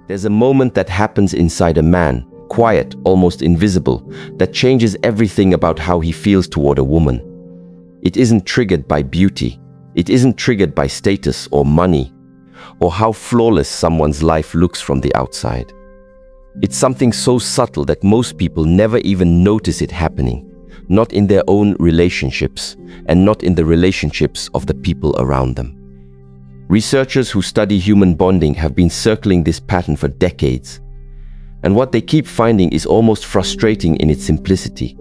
There's a moment that happens inside a man, quiet, almost invisible, that changes everything about how he feels toward a woman. It isn't triggered by beauty. It isn't triggered by status or money, or how flawless someone's life looks from the outside. It's something so subtle that most people never even notice it happening, not in their own relationships, and not in the relationships of the people around them. Researchers who study human bonding have been circling this pattern for decades. And what they keep finding is almost frustrating in its simplicity.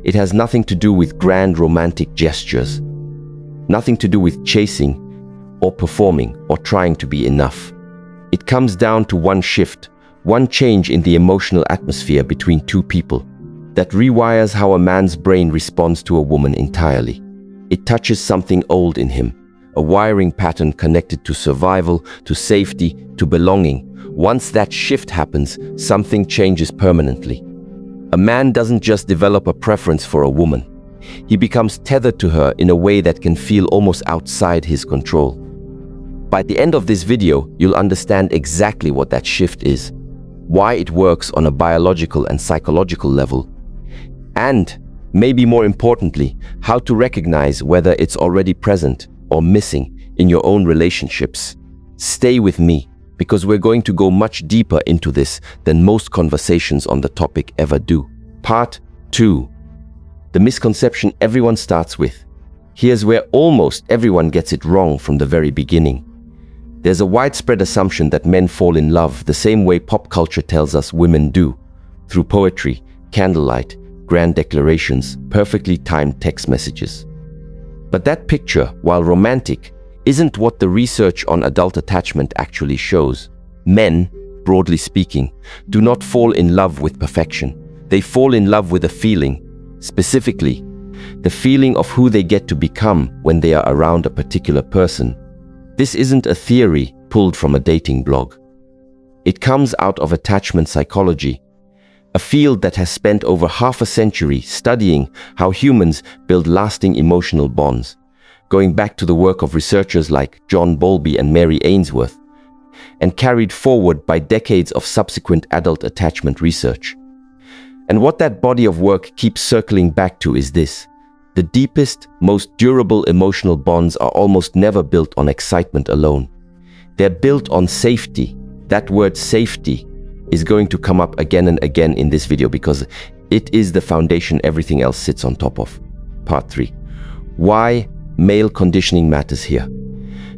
It has nothing to do with grand romantic gestures, nothing to do with chasing or performing or trying to be enough. It comes down to one shift, one change in the emotional atmosphere between two people that rewires how a man's brain responds to a woman entirely. It touches something old in him, a wiring pattern connected to survival, to safety, to belonging. Once that shift happens, something changes permanently. A man doesn't just develop a preference for a woman. He becomes tethered to her in a way that can feel almost outside his control. By the end of this video, you'll understand exactly what that shift is, why it works on a biological and psychological level, and, maybe more importantly, how to recognize whether it's already present or missing in your own relationships. Stay with me, because we're going to go much deeper into this than most conversations on the topic ever do. Part 2. The misconception everyone starts with. Here's where almost everyone gets it wrong from the very beginning. There's a widespread assumption that men fall in love the same way pop culture tells us women do, through poetry, candlelight, grand declarations, perfectly timed text messages. But that picture, while romantic, isn't what the research on adult attachment actually shows. Men, broadly speaking, do not fall in love with perfection. They fall in love with a feeling, specifically, the feeling of who they get to become when they are around a particular person. This isn't a theory pulled from a dating blog. It comes out of attachment psychology, a field that has spent over half a century studying how humans build lasting emotional bonds, going back to the work of researchers like John Bowlby and Mary Ainsworth, and carried forward by decades of subsequent adult attachment research. And what that body of work keeps circling back to is this: the deepest, most durable emotional bonds are almost never built on excitement alone. They're built on safety. That word safety is going to come up again and again in this video because it is the foundation everything else sits on top of. Part 3. Why male conditioning matters here.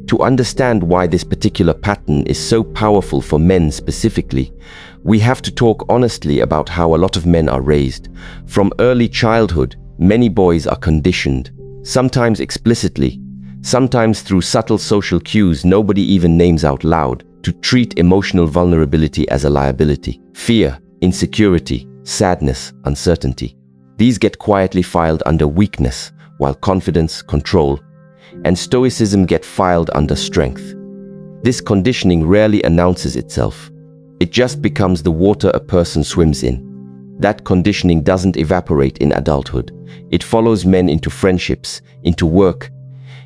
To understand why this particular pattern is so powerful for men specifically, we have to talk honestly about how a lot of men are raised. From early childhood, many boys are conditioned, sometimes explicitly, sometimes through subtle social cues nobody even names out loud, to treat emotional vulnerability as a liability. Fear, insecurity, sadness, uncertainty. These get quietly filed under weakness, while confidence, control, and stoicism get filed under strength. This conditioning rarely announces itself. It just becomes the water a person swims in. That conditioning doesn't evaporate in adulthood. It follows men into friendships, into work,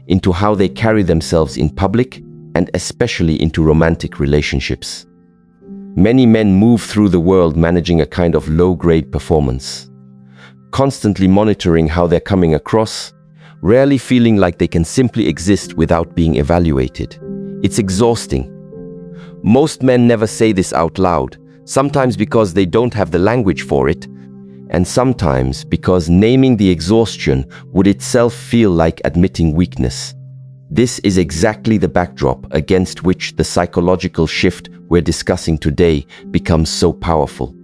into how they carry themselves in public, and especially into romantic relationships. Many men move through the world managing a kind of low-grade performance, constantly monitoring how they're coming across, rarely feeling like they can simply exist without being evaluated. It's exhausting. Most men never say this out loud, sometimes because they don't have the language for it, and sometimes because naming the exhaustion would itself feel like admitting weakness. This is exactly the backdrop against which the psychological shift we're discussing today becomes so powerful.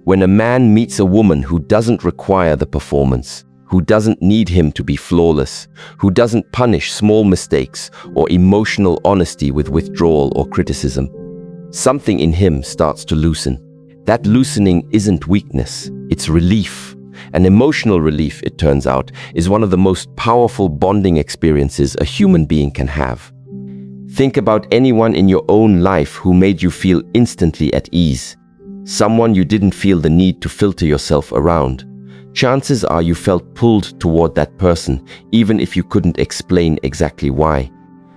When a man meets a woman who doesn't require the performance, who doesn't need him to be flawless, who doesn't punish small mistakes or emotional honesty with withdrawal or criticism, something in him starts to loosen. That loosening isn't weakness, it's relief. An emotional relief, it turns out, is one of the most powerful bonding experiences a human being can have. Think about anyone in your own life who made you feel instantly at ease. Someone you didn't feel the need to filter yourself around. chances are you felt pulled toward that person, even if you couldn't explain exactly why.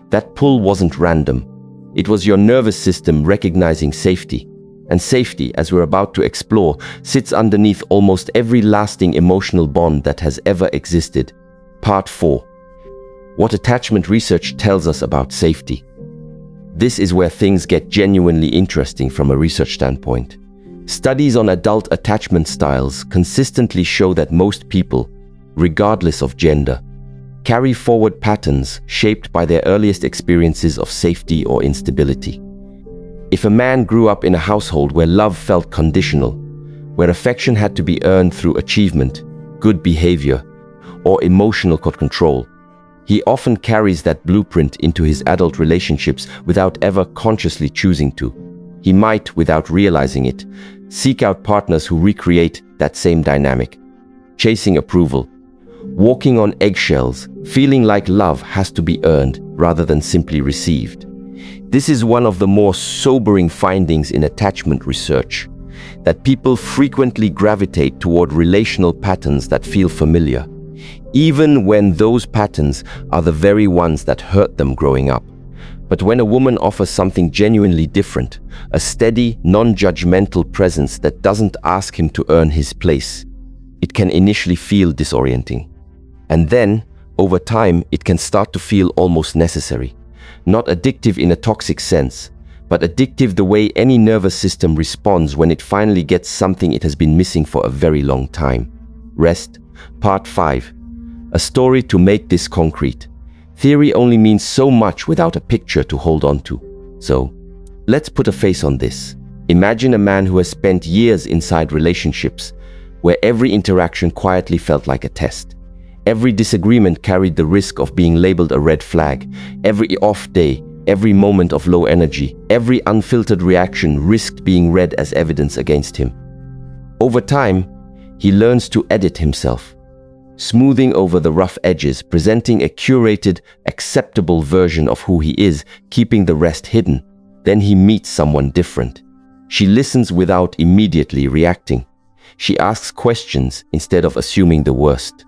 That pull wasn't random. It was your nervous system recognizing safety. And safety, as we're about to explore, sits underneath almost every lasting emotional bond that has ever existed. Part 4. What attachment research tells us about safety. This is where things get genuinely interesting from a research standpoint. Studies on adult attachment styles consistently show that most people, regardless of gender, carry forward patterns shaped by their earliest experiences of safety or instability. If a man grew up in a household where love felt conditional, where affection had to be earned through achievement, good behavior, or emotional control, he often carries that blueprint into his adult relationships without ever consciously choosing to. He might, without realizing it, seek out partners who recreate that same dynamic, chasing approval, walking on eggshells, feeling like love has to be earned rather than simply received. This is one of the more sobering findings in attachment research, that people frequently gravitate toward relational patterns that feel familiar, even when those patterns are the very ones that hurt them growing up. But when a woman offers something genuinely different, a steady, non-judgmental presence that doesn't ask him to earn his place, it can initially feel disorienting. And then, over time, it can start to feel almost necessary. Not addictive in a toxic sense, but addictive the way any nervous system responds when it finally gets something it has been missing for a very long time. Rest. Part 5. A story to make this concrete. Theory only means so much without a picture to hold on to. So, let's put a face on this. Imagine a man who has spent years inside relationships where every interaction quietly felt like a test. Every disagreement carried the risk of being labeled a red flag. Every off day, every moment of low energy, every unfiltered reaction risked being read as evidence against him. Over time, he learns to edit himself, smoothing over the rough edges, presenting a curated, acceptable version of who he is, keeping the rest hidden. Then he meets someone different. She listens without immediately reacting. She asks questions instead of assuming the worst.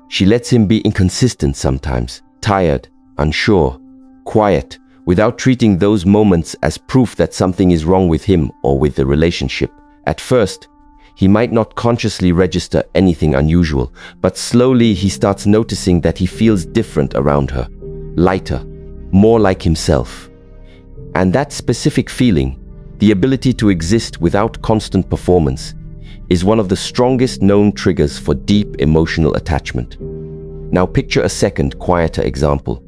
She lets him be inconsistent sometimes, tired, unsure, quiet, without treating those moments as proof that something is wrong with him or with the relationship. At first, he might not consciously register anything unusual, but slowly he starts noticing that he feels different around her, lighter, more like himself. And that specific feeling, the ability to exist without constant performance, is one of the strongest known triggers for deep emotional attachment. Now picture a second, quieter example.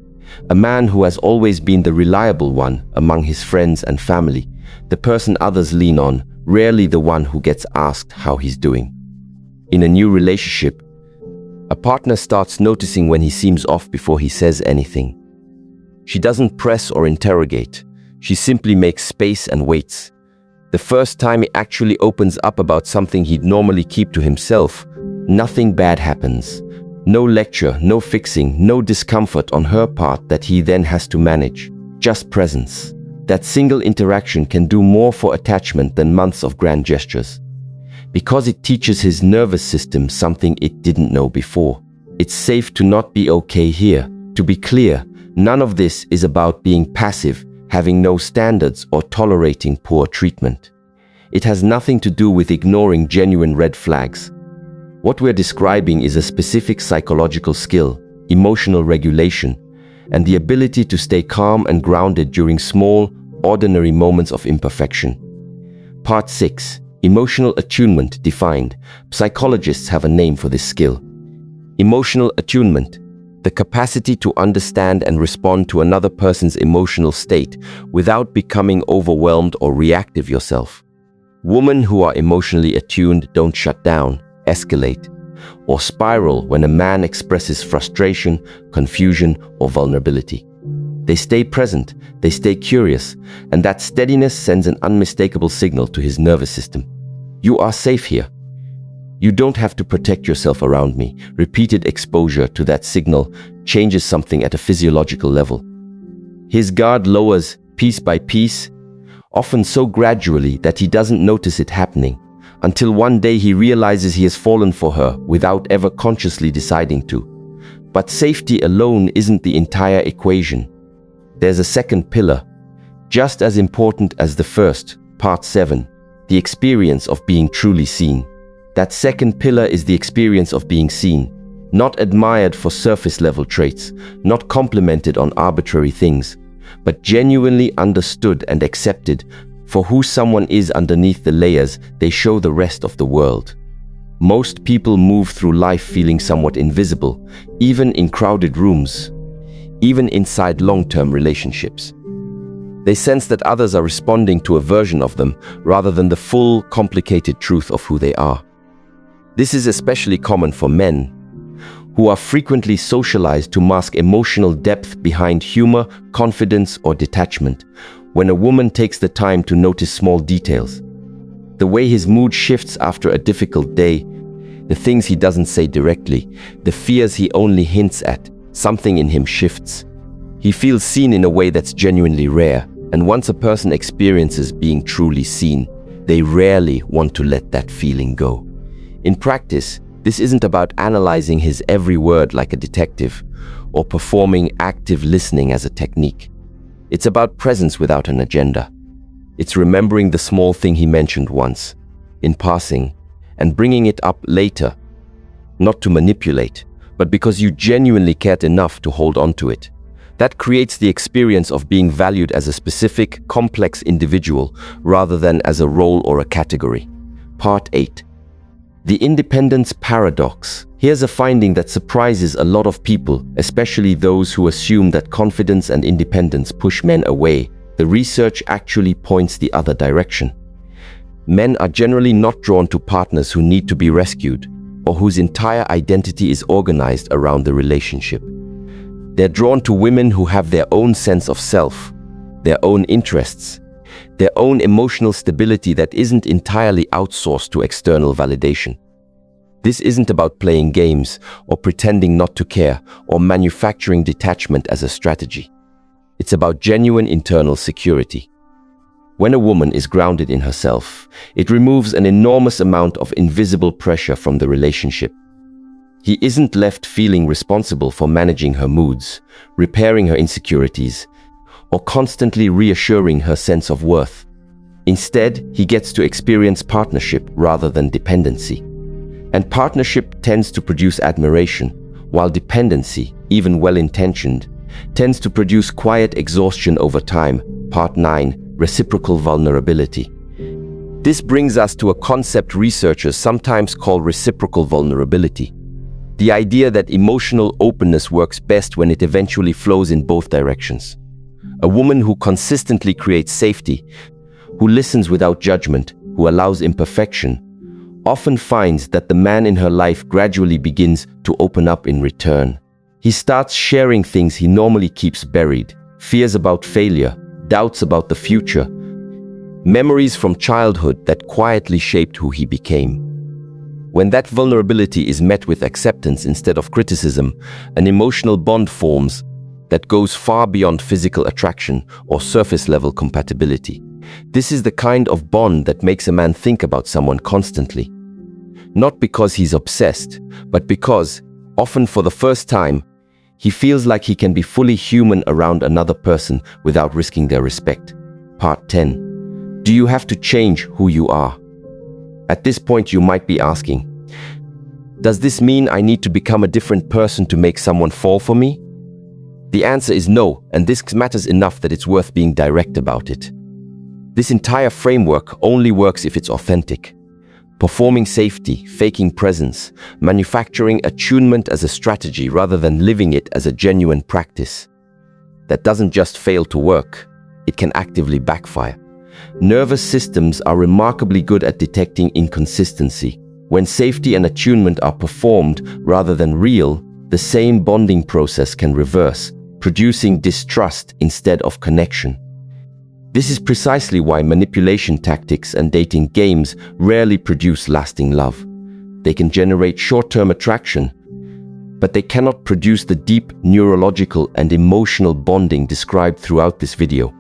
A man who has always been the reliable one among his friends and family, the person others lean on, rarely the one who gets asked how he's doing. In a new relationship, a partner starts noticing when he seems off before he says anything. She doesn't press or interrogate. She simply makes space and waits. The first time he actually opens up about something he'd normally keep to himself, nothing bad happens. No lecture, no fixing, no discomfort on her part that he then has to manage. Just presence. That single interaction can do more for attachment than months of grand gestures. Because it teaches his nervous system something it didn't know before. It's safe to not be okay here. To be clear, none of this is about being passive, having no standards, or tolerating poor treatment. It has nothing to do with ignoring genuine red flags. What we're describing is a specific psychological skill, emotional regulation, and the ability to stay calm and grounded during small, ordinary moments of imperfection. Part 6. Emotional attunement defined. Psychologists have a name for this skill. Emotional attunement. The capacity to understand and respond to another person's emotional state without becoming overwhelmed or reactive yourself. Women who are emotionally attuned don't shut down, escalate, or spiral when a man expresses frustration, confusion, or vulnerability. They stay present, they stay curious, and that steadiness sends an unmistakable signal to his nervous system. You are safe here. You don't have to protect yourself around me. Repeated exposure to that signal changes something at a physiological level. His guard lowers piece by piece, often so gradually that he doesn't notice it happening, until one day he realizes he has fallen for her without ever consciously deciding to. But safety alone isn't the entire equation. There's a second pillar, just as important as the first, part 7, the experience of being truly seen. That second pillar is the experience of being seen, not admired for surface-level traits, not complimented on arbitrary things, but genuinely understood and accepted for who someone is underneath the layers they show the rest of the world. Most people move through life feeling somewhat invisible, even in crowded rooms, even inside long-term relationships. They sense that others are responding to a version of them rather than the full, complicated truth of who they are. This is especially common for men, who are frequently socialized to mask emotional depth behind humor, confidence, or detachment. When a woman takes the time to notice small details, the way his mood shifts after a difficult day, the things he doesn't say directly, the fears he only hints at, something in him shifts. He feels seen in a way that's genuinely rare, and once a person experiences being truly seen, they rarely want to let that feeling go. In practice, this isn't about analyzing his every word like a detective, or performing active listening as a technique. It's about presence without an agenda. It's remembering the small thing he mentioned once, in passing, and bringing it up later, not to manipulate, but because you genuinely cared enough to hold on to it. That creates the experience of being valued as a specific, complex individual rather than as a role or a category. Part 8. The independence paradox. Here's a finding that surprises a lot of people, especially those who assume that confidence and independence push men away. The research actually points the other direction. Men are generally not drawn to partners who need to be rescued or whose entire identity is organized around the relationship. They're drawn to women who have their own sense of self, their own interests, their own emotional stability that isn't entirely outsourced to external validation. This isn't about playing games or pretending not to care or manufacturing detachment as a strategy. It's about genuine internal security. When a woman is grounded in herself, it removes an enormous amount of invisible pressure from the relationship. He isn't left feeling responsible for managing her moods, repairing her insecurities, or constantly reassuring her sense of worth. Instead, he gets to experience partnership rather than dependency. And partnership tends to produce admiration, while dependency, even well-intentioned, tends to produce quiet exhaustion over time. Part 9. Reciprocal vulnerability. This brings us to a concept researchers sometimes call reciprocal vulnerability. The idea that emotional openness works best when it eventually flows in both directions. A woman who consistently creates safety, who listens without judgment, who allows imperfection, often finds that the man in her life gradually begins to open up in return. He starts sharing things he normally keeps buried, fears about failure, doubts about the future, memories from childhood that quietly shaped who he became. When that vulnerability is met with acceptance instead of criticism, an emotional bond forms that goes far beyond physical attraction or surface-level compatibility. This is the kind of bond that makes a man think about someone constantly. Not because he's obsessed, but because, often for the first time, he feels like he can be fully human around another person without risking their respect. Part 10. Do you have to change who you are? At this point, you might be asking, does this mean I need to become a different person to make someone fall for me? The answer is no, and this matters enough that it's worth being direct about it. This entire framework only works if it's authentic. Performing safety, faking presence, manufacturing attunement as a strategy rather than living it as a genuine practice. That doesn't just fail to work, it can actively backfire. Nervous systems are remarkably good at detecting inconsistency. When safety and attunement are performed rather than real, the same bonding process can reverse, producing distrust instead of connection. This is precisely why manipulation tactics and dating games rarely produce lasting love. They can generate short-term attraction, but they cannot produce the deep neurological and emotional bonding described throughout this video.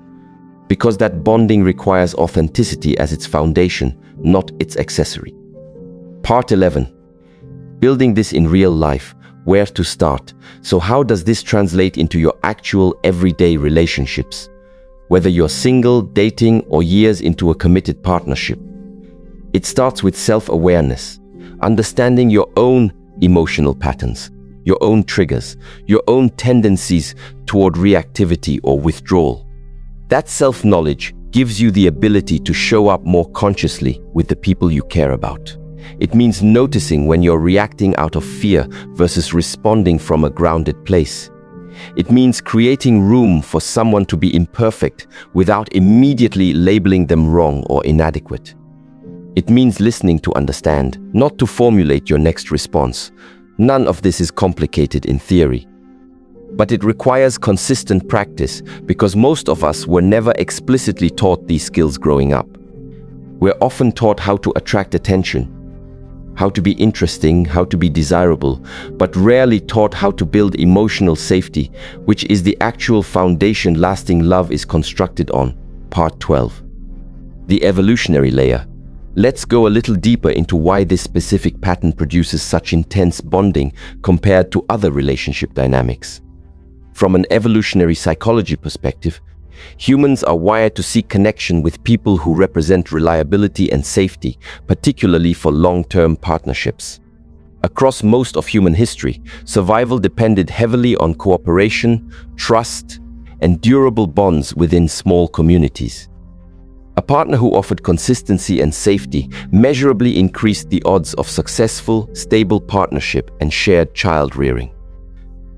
because that bonding requires authenticity as its foundation, not its accessory. Part 11. Building this in real life. Where to start? So how does this translate into your actual everyday relationships? Whether you're single, dating, or years into a committed partnership. It starts with self-awareness, understanding your own emotional patterns, your own triggers, your own tendencies toward reactivity or withdrawal. That self-knowledge gives you the ability to show up more consciously with the people you care about. It means noticing when you're reacting out of fear versus responding from a grounded place. It means creating room for someone to be imperfect without immediately labeling them wrong or inadequate. It means listening to understand, not to formulate your next response. None of this is complicated in theory. But it requires consistent practice because most of us were never explicitly taught these skills growing up. We're often taught how to attract attention, how to be interesting, how to be desirable, but rarely taught how to build emotional safety, which is the actual foundation lasting love is constructed on. Part 12. The evolutionary layer. Let's go a little deeper into why this specific pattern produces such intense bonding compared to other relationship dynamics. From an evolutionary psychology perspective, humans are wired to seek connection with people who represent reliability and safety, particularly for long-term partnerships. Across most of human history, survival depended heavily on cooperation, trust, and durable bonds within small communities. A partner who offered consistency and safety measurably increased the odds of successful, stable partnership and shared child-rearing.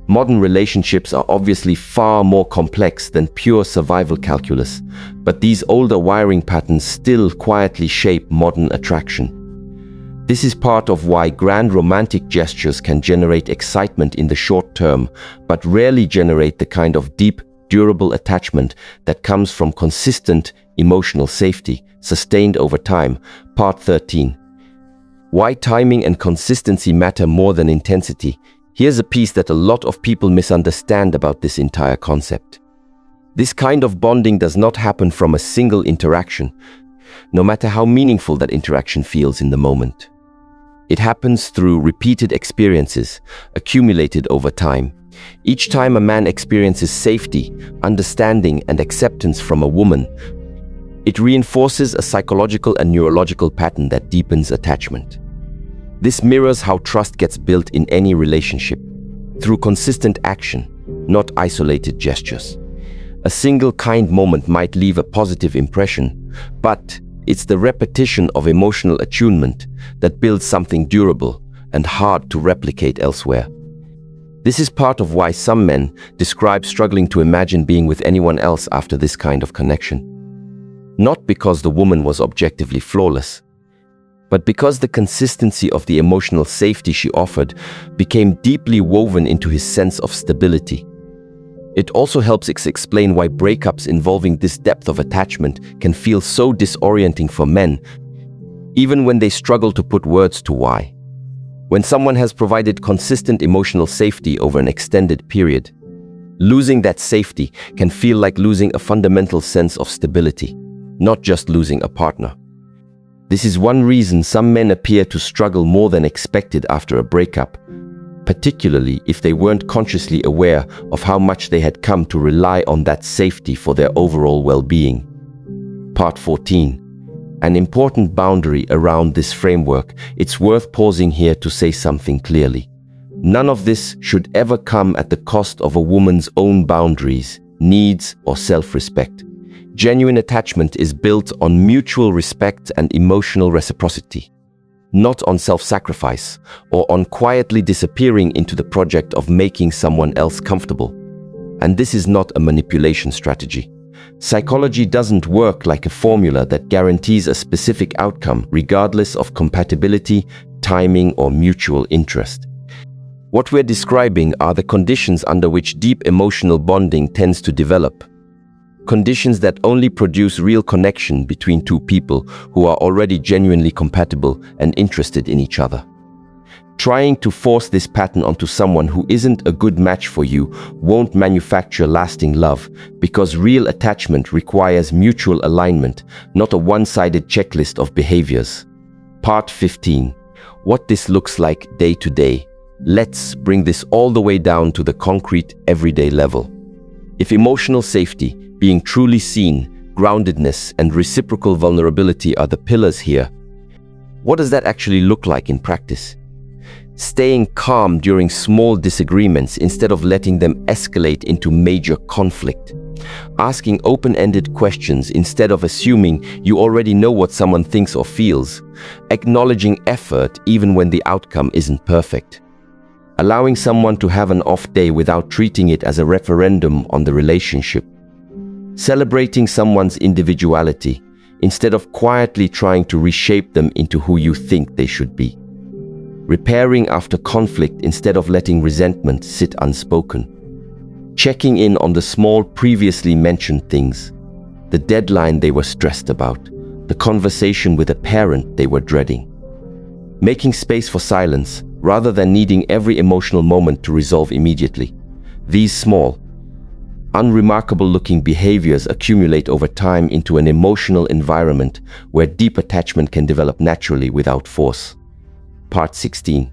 Modern relationships are obviously far more complex than pure survival calculus, but these older wiring patterns still quietly shape modern attraction. This is part of why grand romantic gestures can generate excitement in the short term, but rarely generate the kind of deep, durable attachment that comes from consistent emotional safety, sustained over time. Part 13. Why timing and consistency matter more than intensity. Here's a piece that a lot of people misunderstand about this entire concept. This kind of bonding does not happen from a single interaction, no matter how meaningful that interaction feels in the moment. It happens through repeated experiences, accumulated over time. Each time a man experiences safety, understanding, and acceptance from a woman, it reinforces a psychological and neurological pattern that deepens attachment. This mirrors how trust gets built in any relationship, through consistent action, not isolated gestures. A single kind moment might leave a positive impression, but it's the repetition of emotional attunement that builds something durable and hard to replicate elsewhere. This is part of why some men describe struggling to imagine being with anyone else after this kind of connection. Not because the woman was objectively flawless, but because the consistency of the emotional safety she offered became deeply woven into his sense of stability. It also helps explain why breakups involving this depth of attachment can feel so disorienting for men, even when they struggle to put words to why. When someone has provided consistent emotional safety over an extended period, losing that safety can feel like losing a fundamental sense of stability, not just losing a partner. This is one reason some men appear to struggle more than expected after a breakup, particularly if they weren't consciously aware of how much they had come to rely on that safety for their overall well-being. Part 14. An important boundary around this framework. It's worth pausing here to say something clearly. None of this should ever come at the cost of a woman's own boundaries, needs, or self-respect. Genuine attachment is built on mutual respect and emotional reciprocity, not on self-sacrifice or on quietly disappearing into the project of making someone else comfortable. And this is not a manipulation strategy. Psychology doesn't work like a formula that guarantees a specific outcome regardless of compatibility, timing, or mutual interest. What we're describing are the conditions under which deep emotional bonding tends to develop. Conditions that only produce real connection between two people who are already genuinely compatible and interested in each other. Trying to force this pattern onto someone who isn't a good match for you won't manufacture lasting love, because real attachment requires mutual alignment, not a one-sided checklist of behaviors. Part 15. What this looks like day to day. Let's bring this all the way down to the concrete, everyday level. If emotional safety, being truly seen, groundedness, and reciprocal vulnerability are the pillars here, what does that actually look like in practice? Staying calm during small disagreements instead of letting them escalate into major conflict. Asking open-ended questions instead of assuming you already know what someone thinks or feels. Acknowledging effort even when the outcome isn't perfect. Allowing someone to have an off day without treating it as a referendum on the relationship. Celebrating someone's individuality instead of quietly trying to reshape them into who you think they should be. Repairing after conflict instead of letting resentment sit unspoken. Checking in on the small previously mentioned things. The deadline they were stressed about. The conversation with a parent they were dreading. Making space for silence rather than needing every emotional moment to resolve immediately. These small, unremarkable-looking behaviors accumulate over time into an emotional environment where deep attachment can develop naturally without force. Part 16.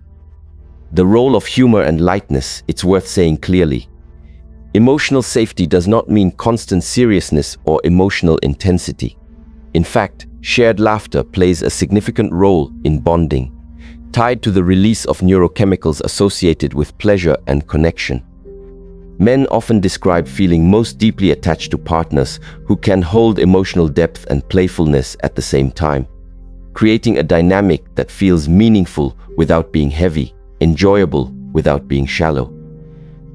The role of humor and lightness, it's worth saying clearly. Emotional safety does not mean constant seriousness or emotional intensity. In fact, shared laughter plays a significant role in bonding, tied to the release of neurochemicals associated with pleasure and connection. Men often describe feeling most deeply attached to partners who can hold emotional depth and playfulness at the same time, creating a dynamic that feels meaningful without being heavy, enjoyable without being shallow.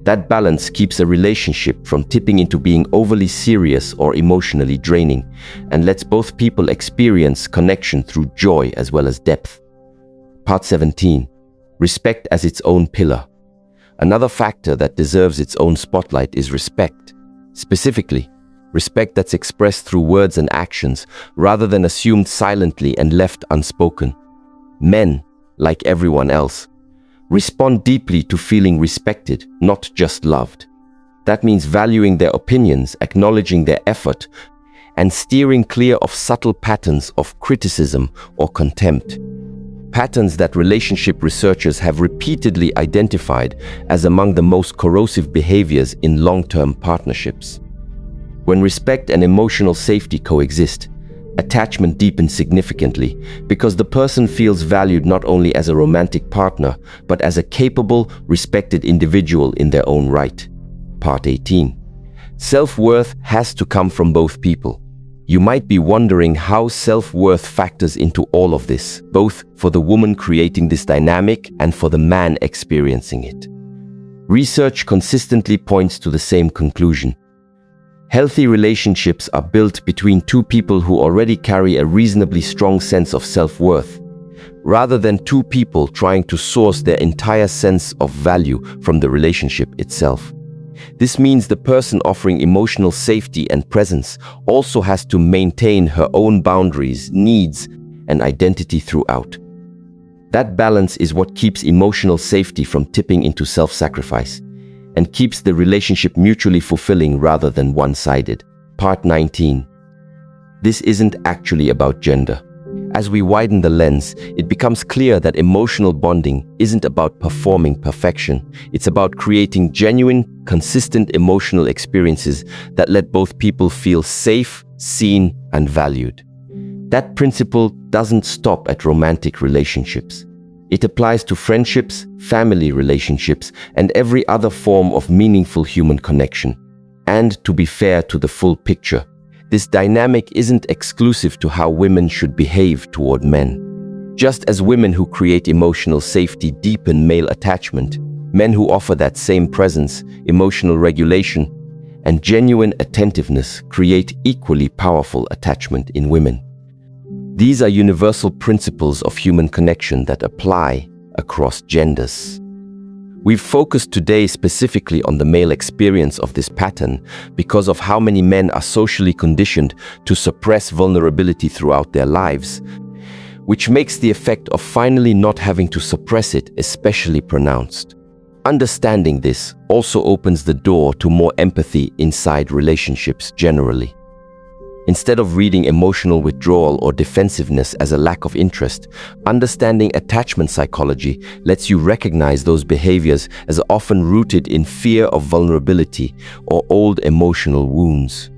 That balance keeps a relationship from tipping into being overly serious or emotionally draining, and lets both people experience connection through joy as well as depth. Part 17. Respect as its own pillar. Another factor that deserves its own spotlight is respect. Specifically, respect that's expressed through words and actions rather than assumed silently and left unspoken. Men, like everyone else, respond deeply to feeling respected, not just loved. That means valuing their opinions, acknowledging their effort, and steering clear of subtle patterns of criticism or contempt. Patterns that relationship researchers have repeatedly identified as among the most corrosive behaviors in long-term partnerships. When respect and emotional safety coexist, attachment deepens significantly because the person feels valued not only as a romantic partner, but as a capable, respected individual in their own right. Part 18. Self-worth has to come from both people. You might be wondering how self-worth factors into all of this, both for the woman creating this dynamic and for the man experiencing it. Research consistently points to the same conclusion. Healthy relationships are built between two people who already carry a reasonably strong sense of self-worth, rather than two people trying to source their entire sense of value from the relationship itself. This means the person offering emotional safety and presence also has to maintain her own boundaries, needs, and identity throughout. That balance is what keeps emotional safety from tipping into self-sacrifice, and keeps the relationship mutually fulfilling rather than one-sided. Part 19. This isn't actually about gender. As we widen the lens, it becomes clear that emotional bonding isn't about performing perfection. It's about creating genuine, consistent emotional experiences that let both people feel safe, seen, and valued. That principle doesn't stop at romantic relationships. It applies to friendships, family relationships, and every other form of meaningful human connection. And to be fair to the full picture, this dynamic isn't exclusive to how women should behave toward men. Just as women who create emotional safety deepen male attachment, men who offer that same presence, emotional regulation, and genuine attentiveness create equally powerful attachment in women. These are universal principles of human connection that apply across genders. We've focused today specifically on the male experience of this pattern because of how many men are socially conditioned to suppress vulnerability throughout their lives. which makes the effect of finally not having to suppress it especially pronounced. Understanding this also opens the door to more empathy inside relationships generally. Instead of reading emotional withdrawal or defensiveness as a lack of interest, understanding attachment psychology lets you recognize those behaviors as often rooted in fear of vulnerability or old emotional wounds.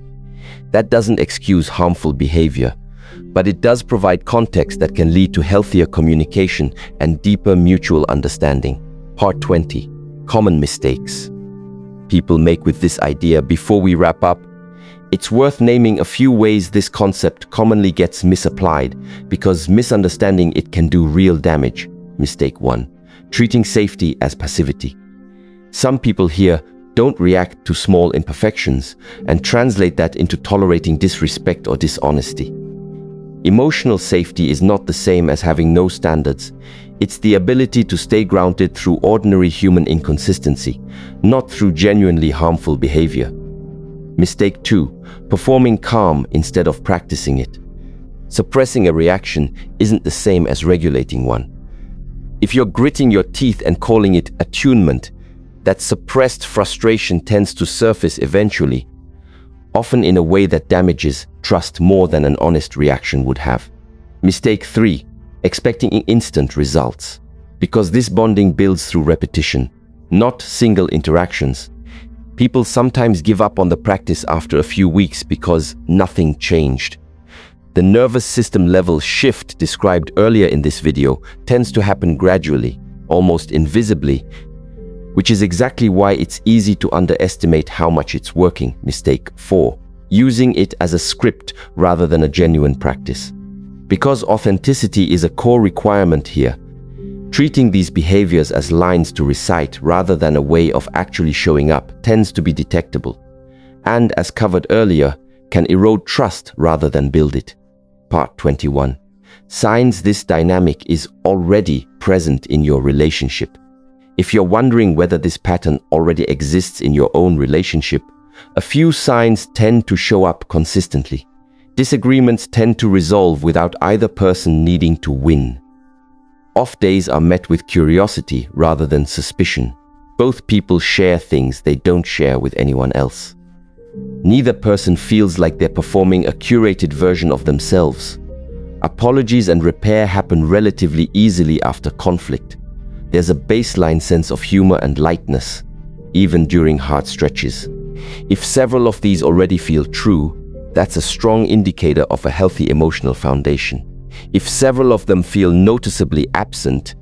That doesn't excuse harmful behavior, but it does provide context that can lead to healthier communication and deeper mutual understanding. Part 20. Common mistakes people make with this idea. Before we wrap up, it's worth naming a few ways this concept commonly gets misapplied because misunderstanding it can do real damage. Mistake 1. Treating safety as passivity. Some people here don't react to small imperfections and translate that into tolerating disrespect or dishonesty. Emotional safety is not the same as having no standards. It's the ability to stay grounded through ordinary human inconsistency, not through genuinely harmful behavior. Mistake 2. Performing calm instead of practicing it. Suppressing a reaction isn't the same as regulating one. If you're gritting your teeth and calling it attunement, that suppressed frustration tends to surface eventually, often in a way that damages trust more than an honest reaction would have. Mistake 3. Expecting instant results. Because this bonding builds through repetition, not single interactions. People sometimes give up on the practice after a few weeks because nothing changed. The nervous system level shift described earlier in this video tends to happen gradually, almost invisibly, which is exactly why it's easy to underestimate how much it's working. Mistake 4. Using it as a script rather than a genuine practice. Because authenticity is a core requirement here, treating these behaviors as lines to recite rather than a way of actually showing up tends to be detectable, and, as covered earlier, can erode trust rather than build it. Part 21. Signs this dynamic is already present in your relationship. If you're wondering whether this pattern already exists in your own relationship, a few signs tend to show up consistently. Disagreements tend to resolve without either person needing to win. Off days are met with curiosity rather than suspicion. Both people share things they don't share with anyone else. Neither person feels like they're performing a curated version of themselves. Apologies and repair happen relatively easily after conflict. There's a baseline sense of humor and lightness, even during hard stretches. If several of these already feel true, that's a strong indicator of a healthy emotional foundation. If several of them feel noticeably absent,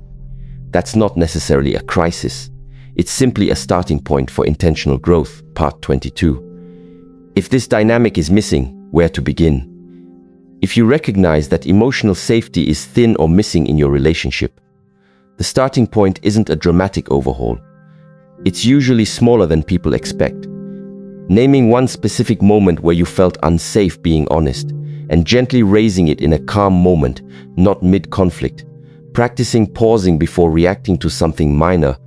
that's not necessarily a crisis. It's simply a starting point for intentional growth. Part 22. If this dynamic is missing, where to begin? If you recognize that emotional safety is thin or missing in your relationship, the starting point isn't a dramatic overhaul. It's usually smaller than people expect. Naming one specific moment where you felt unsafe being honest, and gently raising it in a calm moment, not mid-conflict. Practicing pausing before reacting to something minor,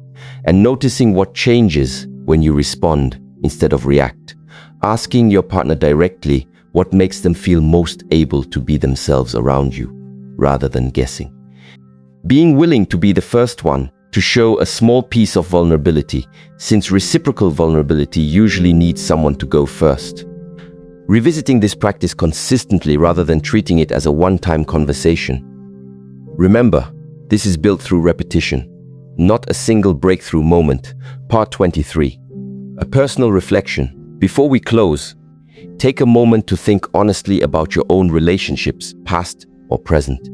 and noticing what changes when you respond instead of react. Asking your partner directly what makes them feel most able to be themselves around you, rather than guessing. Being willing to be the first one to show a small piece of vulnerability, since reciprocal vulnerability usually needs someone to go first. Revisiting this practice consistently rather than treating it as a one-time conversation. Remember, this is built through repetition, not a single breakthrough moment. Part 23. A personal reflection. Before we close, take a moment to think honestly about your own relationships, past or present.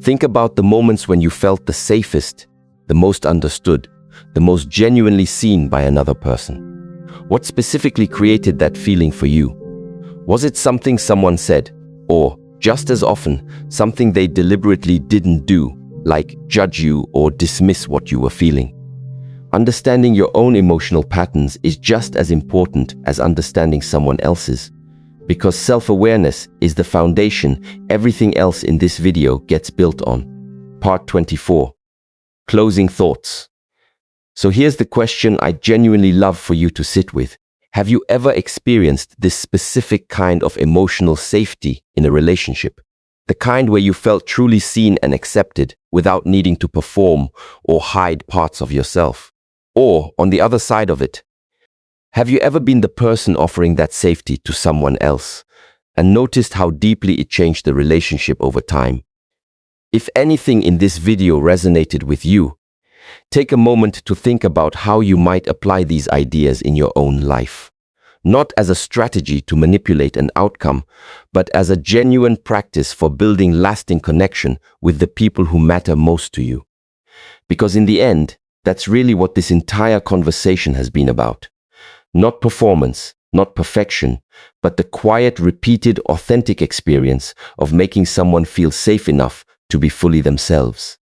Think about the moments when you felt the safest, the most understood, the most genuinely seen by another person. What specifically created that feeling for you? Was it something someone said, or, just as often, something they deliberately didn't do, like judge you or dismiss what you were feeling? Understanding your own emotional patterns is just as important as understanding someone else's, because self-awareness is the foundation everything else in this video gets built on. Part 24. Closing thoughts. So here's the question I genuinely love for you to sit with. Have you ever experienced this specific kind of emotional safety in a relationship? The kind where you felt truly seen and accepted without needing to perform or hide parts of yourself. Or, on the other side of it, have you ever been the person offering that safety to someone else and noticed how deeply it changed the relationship over time? If anything in this video resonated with you, take a moment to think about how you might apply these ideas in your own life. Not as a strategy to manipulate an outcome, but as a genuine practice for building lasting connection with the people who matter most to you. Because in the end, that's really what this entire conversation has been about. Not performance, not perfection, but the quiet, repeated, authentic experience of making someone feel safe enough to be fully themselves.